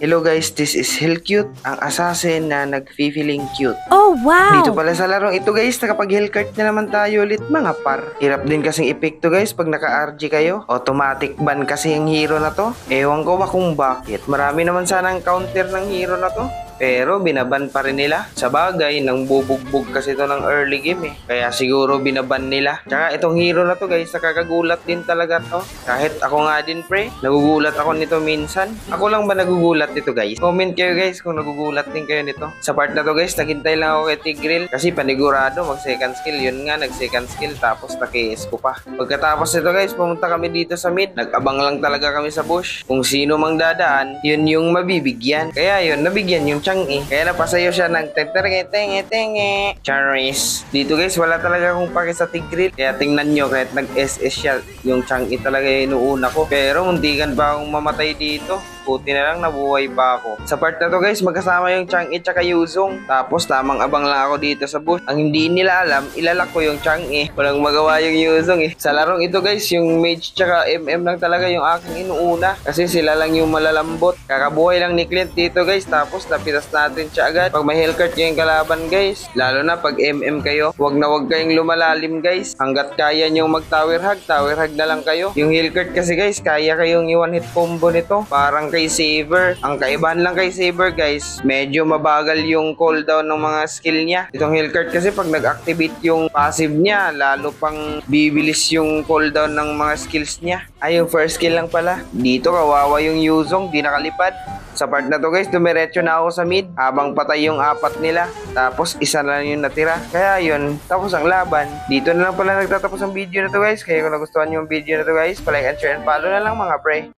Hello guys, this is Hellcute, ang assassin na nag-feeling cute. Oh, wow! Dito pala sa larong ito guys, nakapag-hellcart na naman tayo ulit mga par. Hirap din kasing epekto guys pag naka-RG kayo. Automatic ban kasi yung hero na to. Ewan ko ba kung bakit. Marami naman sanang counter ng hero na to. Pero binaban pa rin nila. Sa bagay, nang bubugbog kasi to ng early game eh. Kaya siguro binaban nila. Tsaka itong hero na to guys, nakakagulat din talaga to. Kahit ako nga din pre, nagugulat ako nito minsan. Ako lang ba nagugulat nito guys? Comment kayo guys kung nagugulat din kayo nito. Sa part na to guys, naghintay lang ako kay Tigreal. Kasi panigurado, mag second skill. Yun nga, nag second skill. Tapos naki-S ko pa. Pagkatapos nito guys, pumunta kami dito sa mid. Nag-abang lang talaga kami sa bush. Kung sino mang dadaan, yun yung mabibigyan. Kaya yun, nabigyan yung Kaya napasayo siya ng tenge Charis. Dito guys, wala talaga akong pake sa Tigreal. Kaya tingnan nyo, kahit nag-SS siya, yung Changi talaga yung inuuna ko. Pero muntikan pa akong mamatay dito. Puti na lang, nabuhay pa ako. Sa part na to guys, magkasama yung Changi tsaka Yuzong. Tapos tamang abang lang ako dito sa bush. Ang hindi nila alam, ilalak ko yung Changi. Walang magawa yung Yuzong eh. Sa larong ito guys, yung Mage tsaka MM lang talaga yung aking inuuna. Kasi sila lang yung malalambot. Kakabuhay lang ni Clint dito guys. Tapos napitas natin siya agad. Pag may hellcart yung kalaban guys, lalo na pag MM kayo, wag na wag kayong lumalalim guys. Hanggat kaya nyo mag tower hug na lang kayo. Yung hellcart kasi guys, kaya kayong i-one hit combo nito. Parang kay Saber. Ang kaibahan lang kay Saber guys, medyo mabagal yung cooldown ng mga skill niya. Itong hellcart kasi pag nag-activate yung passive niya, lalo pang bibilis yung cooldown ng mga skills niya. Ay, yung first skill lang pala. Dito kawawa yung Yuzong, di nakalipad. Sa part na to guys, dumiretso na ako sa mid habang patay yung apat nila. Tapos isa na lang yung natira. Kaya yun, tapos ang laban. Dito na lang pala nagtatapos ang video na to guys. Kaya kung nagustuhan nyo yung video na to guys, palike and share and follow na lang mga pre.